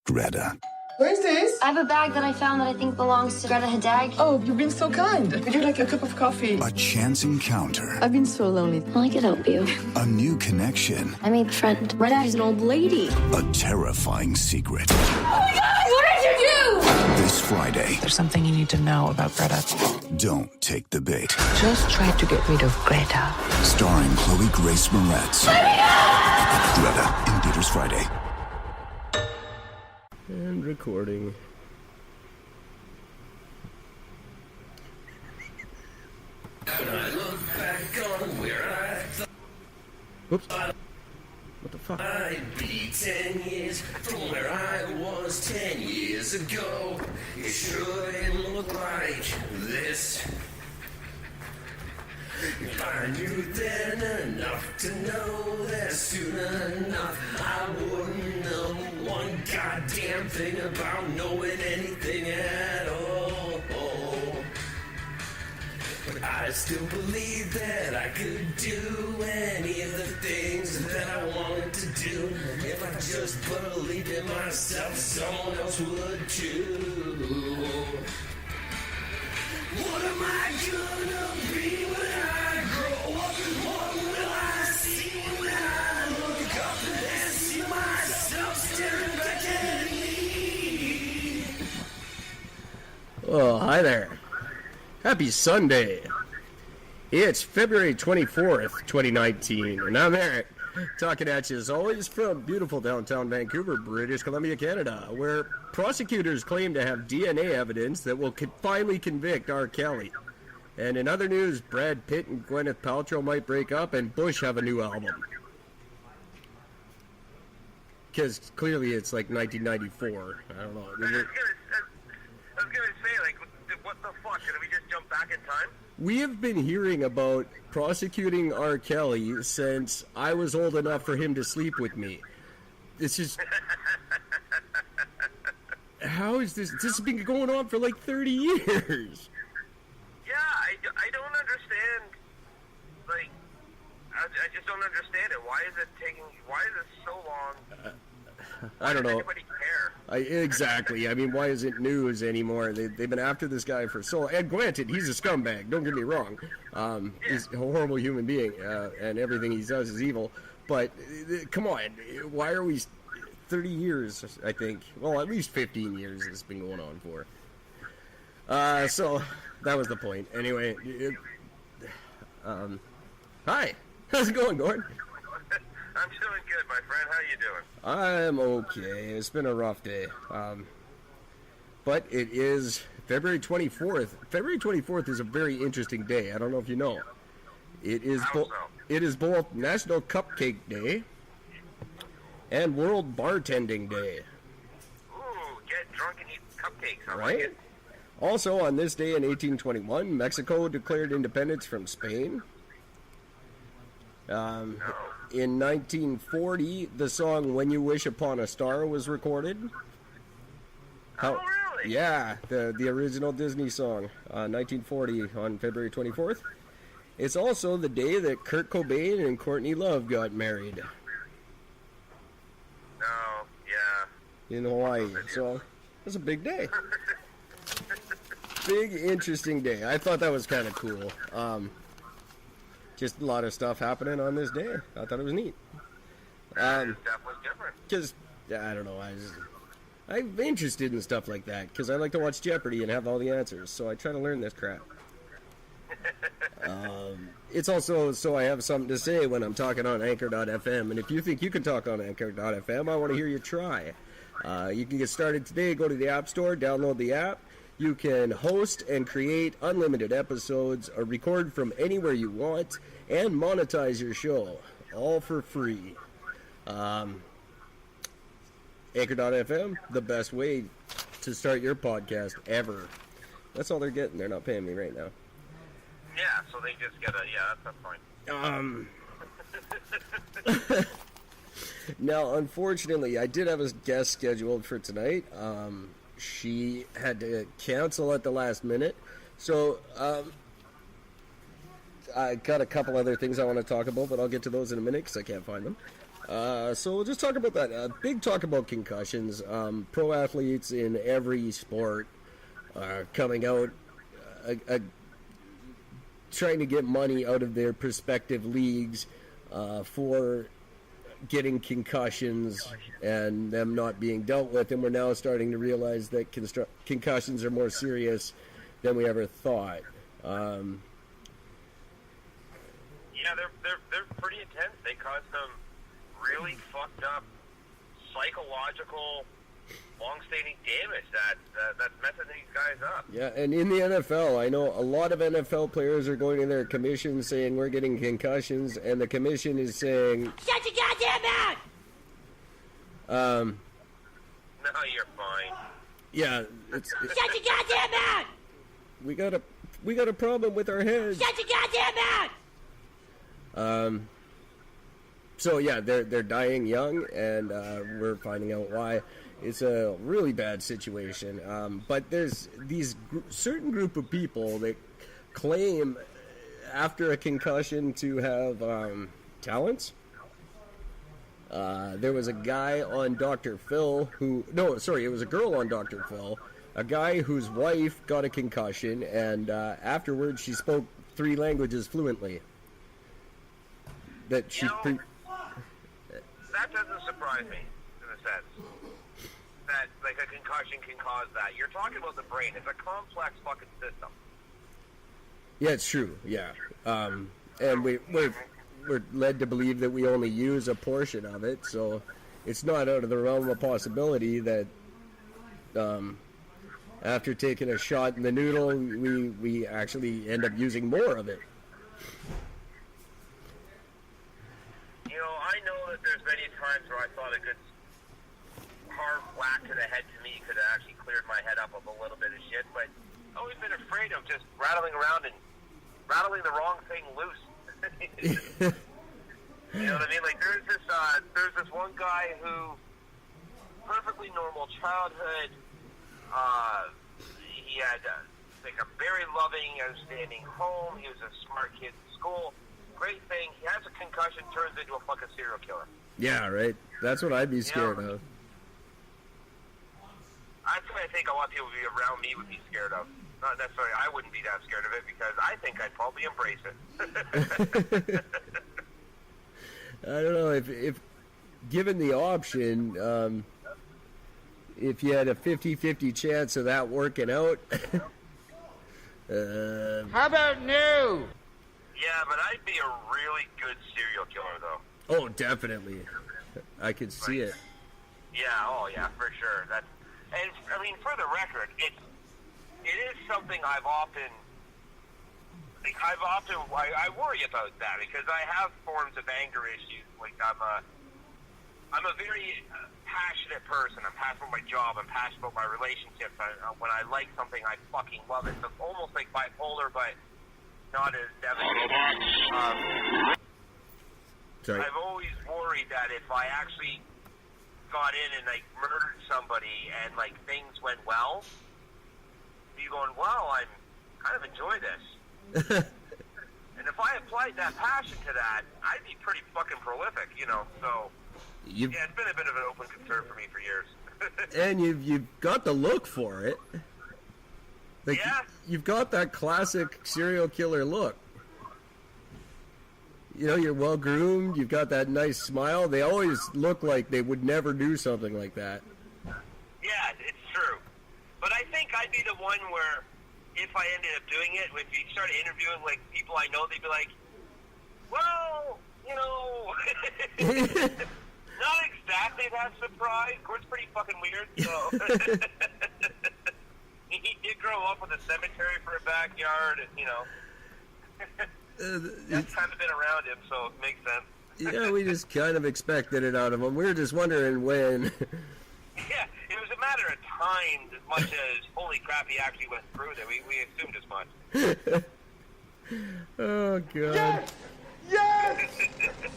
Greta. Where's this? I have a bag that I found that I think belongs to Greta Hadag. Oh, you've been so kind. Would you like a cup of coffee? A chance encounter. I've been so lonely. Well, I could help you. A new connection. I made a friend. Greta is an old lady. A terrifying secret. Oh my God! What did you do? This Friday. There's something you need to know about Greta. Don't take the bait. Just try to get rid of Greta. Starring Chloe Grace Moretz. Greta in theaters Friday. And recording. Oops. What the fuck? I'd be 10 years from where I was 10 years ago. It shouldn't look like this. If I knew then enough to know that soon enough I wouldn't know one goddamn thing about knowing anything at all. But I still believe that I could do any of the things that I wanted to do. If I just believed in myself, someone else would too. What am I gonna be when I grow up? What will I see when I look up and see myself staring back at me? Oh, hi there. Happy Sunday. It's February 24th, 2019, and I'm Eric, talking at you as always from beautiful downtown Vancouver, British Columbia, Canada, where prosecutors claim to have DNA evidence that will finally convict R. Kelly. And in other news, Brad Pitt and Gwyneth Paltrow might break up, and Bush have a new album. Because clearly it's like 1994. I don't know. I was gonna say, like, what the fuck? Did we just jump back in time? We have been hearing about prosecuting R. Kelly since I was old enough for him to sleep with me. It's just... How is this? This has been going on for like 30 years. Yeah, I don't understand. Like, I just don't understand it. Why is it so long? I don't know. Anybody care? Exactly. I mean, why is it news anymore? They've been after this guy for so long. And granted, he's a scumbag. Don't get me wrong. He's a horrible human being, and everything he does is evil. But come on, why are we 30 years? I think. Well, at least 15 years it's been going on for. So that was the point. Anyway, hi. How's it going, Gord? I'm doing good, my friend. How you doing? I'm okay. It's been a rough day. But it is February 24th. February 24th is a very interesting day. I don't know if you know. It is both National Cupcake Day and World Bartending Day. Ooh, get drunk and eat cupcakes. I Right? like it. Also, on this day in 1821, Mexico declared independence from Spain. In 1940, the song "When You Wish Upon a Star" was recorded. Oh, really? Yeah, the original Disney song, 1940 on February 24th. It's also the day that Kurt Cobain and Courtney Love got married No, yeah. in Hawaii. So, that's a big day. Big, interesting day. I thought that was kind of cool. Just a lot of stuff happening on this day. I thought it was neat. It's definitely different. Because, I don't know, I'm interested in stuff like that, because I like to watch Jeopardy and have all the answers, so I try to learn this crap. It's also so I have something to say when I'm talking on Anchor.fm, and if you think you can talk on Anchor.fm, I want to hear you try. You can get started today. Go to the App Store, download the app. You can host and create unlimited episodes or record from anywhere you want and monetize your show, all for free. Anchor.fm, the best way to start your podcast ever. That's all they're getting. They're not paying me right now. Yeah, so they just get that's fine. Now, unfortunately, I did have a guest scheduled for tonight. She had to cancel at the last minute. So, I got a couple other things I want to talk about, but I'll get to those in a minute because I can't find them. So we'll just talk about that. Big talk about concussions. Pro athletes in every sport are coming out trying to get money out of their respective leagues for getting concussions and them not being dealt with. And we're now starting to realize that concussions are more serious than we ever thought. Yeah, they're pretty intense. They cause some really fucked up psychological, long-standing damage that's messing these guys up. Yeah, and in the NFL, I know a lot of NFL players are going to their commission saying we're getting concussions, and the commission is saying, Shut your goddamn mouth! No, you're fine. Yeah, it's Shut your goddamn mouth! we got a problem with our heads. Shut your goddamn mouth! So yeah, they're dying young, and we're finding out why. It's a really bad situation. But there's these certain group of people that claim after a concussion to have talents. There was a guy on Dr. Phil it was a girl on Dr. Phil, a guy whose wife got a concussion, and afterwards she spoke 3 languages fluently. That she that doesn't surprise me, in a sense. That, like, a concussion can cause that. You're talking about the brain. It's a complex fucking system. Yeah, it's true, yeah. And we're led to believe that we only use a portion of it, so it's not out of the realm of possibility that after taking a shot in the noodle, we actually end up using more of it. You know, I know that there's many times where I thought a good hard whack to the head to me could have actually cleared my head up of a little bit of shit, but I've always been afraid of just rattling around and rattling the wrong thing loose. You know what I mean? Like, there's this one guy who, perfectly normal childhood, he had like a very loving, outstanding home, he was a smart kid in school, great thing, he has a concussion, turns into a fucking serial killer. Yeah, right. That's what I'd be scared of. That's what I think a lot of people around me would be scared of. Not necessarily, I wouldn't be that scared of it because I think I'd probably embrace it. I don't know if given the option, if you had a 50-50 chance of that working out. How about no? Yeah, but I'd be a really good serial killer, though. Oh, definitely. I could see it. Yeah, oh yeah, for sure. And I mean, for the record, it is something I worry about that because I have forms of anger issues. Like I'm a very passionate person. I'm passionate about my job. I'm passionate about my relationships. When I like something, I fucking love it. So it's almost like bipolar, but not as devastating. Sorry. I've always worried that if I actually got in and like murdered somebody and like things went well, be going, wow, I kind of enjoy this. And if I applied that passion to that, I'd be pretty fucking prolific, you know. So yeah, it's been a bit of an open concern for me for years. And you've got the look for it. Like, yeah. You've got that classic serial killer look. You know, you're well groomed, you've got that nice smile. They always look like they would never do something like that. Yeah, it's true. But I think I'd be the one where, if I ended up doing it, if you started interviewing, like, people I know, they'd be like, well, you know, not exactly that surprised. Gord's pretty fucking weird, so. He did grow up with a cemetery for a backyard, and, you know. That's kind of been around him, so it makes sense. Yeah, we just kind of expected it out of him. We were just wondering when. Yeah, it was a matter of time as much as, holy crap, he actually went through there. We assumed as much. Oh, God. Yes! Yes!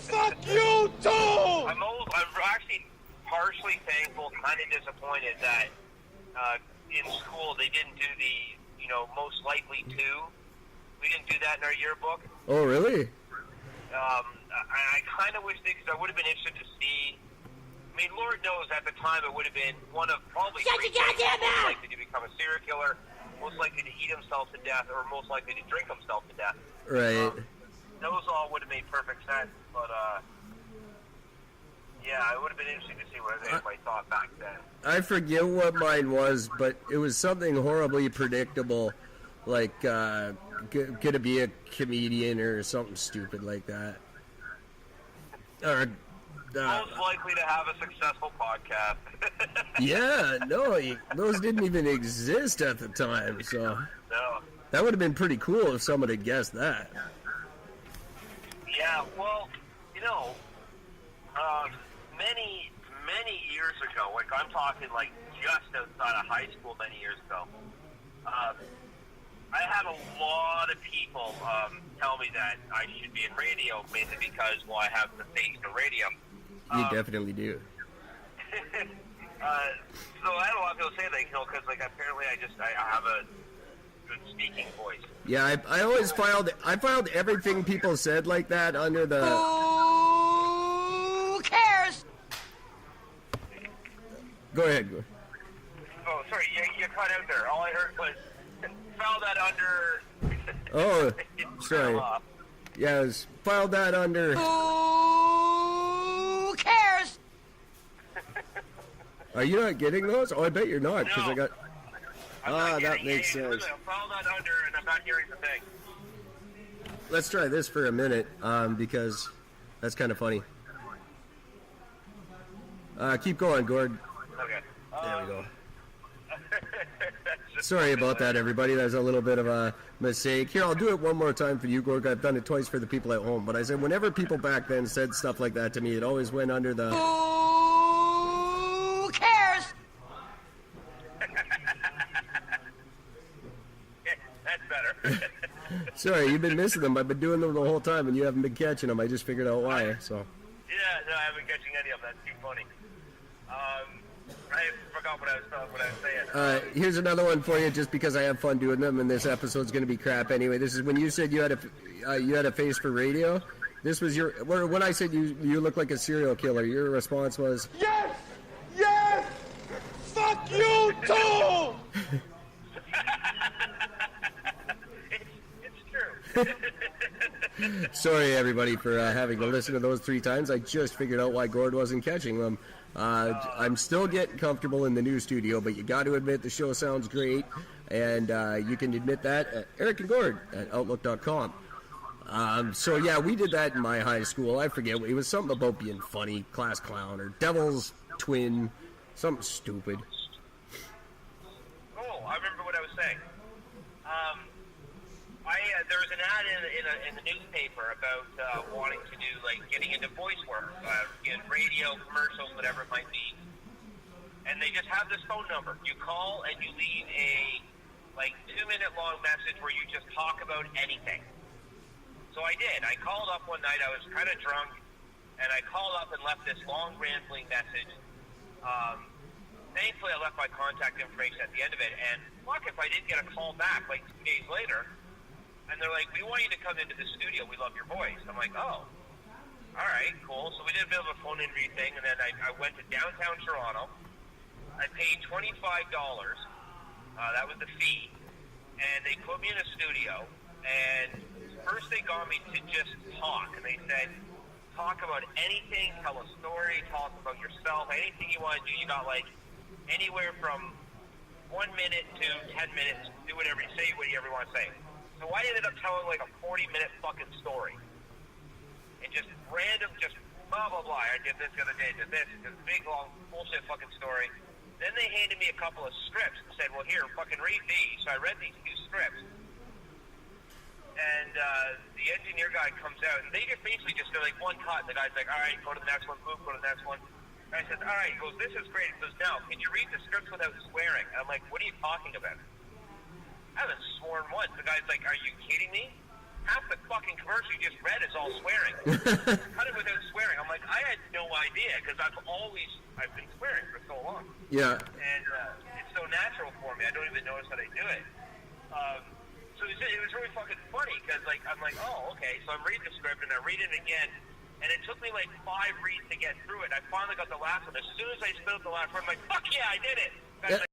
Fuck you, too! I'm actually partially thankful, kind of disappointed that in school they didn't do the, most likely to. We didn't do that in our yearbook. Oh, really? I kind of wish because I would have been interested to see. I mean, Lord knows at the time it would have been one of probably Shut three your things: goddamn most mouth! likely to become a serial killer, most likely to eat himself to death, or most likely to drink himself to death. Right. Those all would have made perfect sense, but yeah, it would have been interesting to see what anybody thought back then. I forget what mine was, but it was something horribly predictable, like gonna be a comedian or something stupid like that. Or Most likely to have a successful podcast. yeah, no, those didn't even exist at the time, so No. that would have been pretty cool if someone had guessed that. Yeah, well, you know, many years ago, like I'm talking like just outside of high school many years ago, I had a lot of people tell me that I should be in radio, mainly because, well, I have the face for radio. You definitely do. So I had a lot of people say that, you know, because like apparently I have a good speaking voice. Yeah, I always filed everything people said like that under the. Who cares? Go ahead. Oh, sorry, you cut out there. All I heard was file that under. Oh, sorry. Yeah, it was filed that under. Who cares? Are you not getting those? Oh, I bet you're not, because No. I got. That makes sense. File that under, and I'm not hearing the thing. Let's try this for a minute, because that's kind of funny. Keep going, Gord. Okay. There we go. Sorry about that, everybody. That's a little bit of a mistake. Here, I'll do it one more time for you, Gord. I've done it twice for the people at home. But I said whenever people back then said stuff like that to me, it always went under the... Who cares? That's better. Sorry, you've been missing them. I've been doing them the whole time, and you haven't been catching them. I just figured out why, so... Yeah, no, I haven't catching any of them. That's too funny. I forgot what I was saying. Here's another one for you, just because I have fun doing them, and this episode's going to be crap anyway. This is when you said you had a face for radio. This was your... When I said you look like a serial killer, your response was... Yes! Yes! Fuck you too! It's true. Sorry, everybody, for having to listen to those 3 times. I just figured out why Gord wasn't catching them. I'm still getting comfortable in the new studio, but you got to admit the show sounds great, and you can admit that at Eric and Gord at Outlook.com. So yeah, we did that in my high school. I forget. It was something about being funny, class clown, or devil's twin, something stupid. Oh, I remember what I was saying. There was an ad in the newspaper about wanting to do, like, getting into voice work, in radio, commercials, whatever it might be. And they just have this phone number. You call and you leave a, 2-minute long message where you just talk about anything. So I did. I called up one night. I was kind of drunk, and I called up and left this long, rambling message. Thankfully, I left my contact information at the end of it, and fuck if I didn't get a call back, 2 days later. And they're like, we want you to come into the studio. We love your voice. I'm like, oh, all right, cool. So we did a bit of a phone interview thing, and then I went to downtown Toronto. I paid $25. That was the fee. And they put me in a studio, and first they got me to just talk. And they said, talk about anything, tell a story, talk about yourself, anything you want to do. You got, anywhere from 1 minute to 10 minutes. Do whatever you say, whatever you want to say. So I ended up telling a 40-minute fucking story. And just random, just blah, blah, blah. I did this the other day, did this big, long, bullshit fucking story. Then they handed me a couple of scripts and said, well, here, fucking read these. So I read these 2 scripts. And the engineer guy comes out, and they just basically just do one cut. The guy's like, all right, go to the next one, boom, go to the next one. And I said, all right. He goes, this is great. He goes, now, can you read the scripts without swearing? And I'm like, what are you talking about? I haven't sworn once. The guy's like, are you kidding me? Half the fucking commercial you just read is all swearing. Cut it without swearing. I'm like, I had no idea, because I've been swearing for so long. Yeah. And it's so natural for me. I don't even notice that I do it. So it was really fucking funny because like I'm like, oh, okay. So I'm reading the script and I read it again, and it took me like 5 reads to get through it. I finally got the last one. As soon as I spit out the last one, I'm like, fuck yeah, I did it. Guys,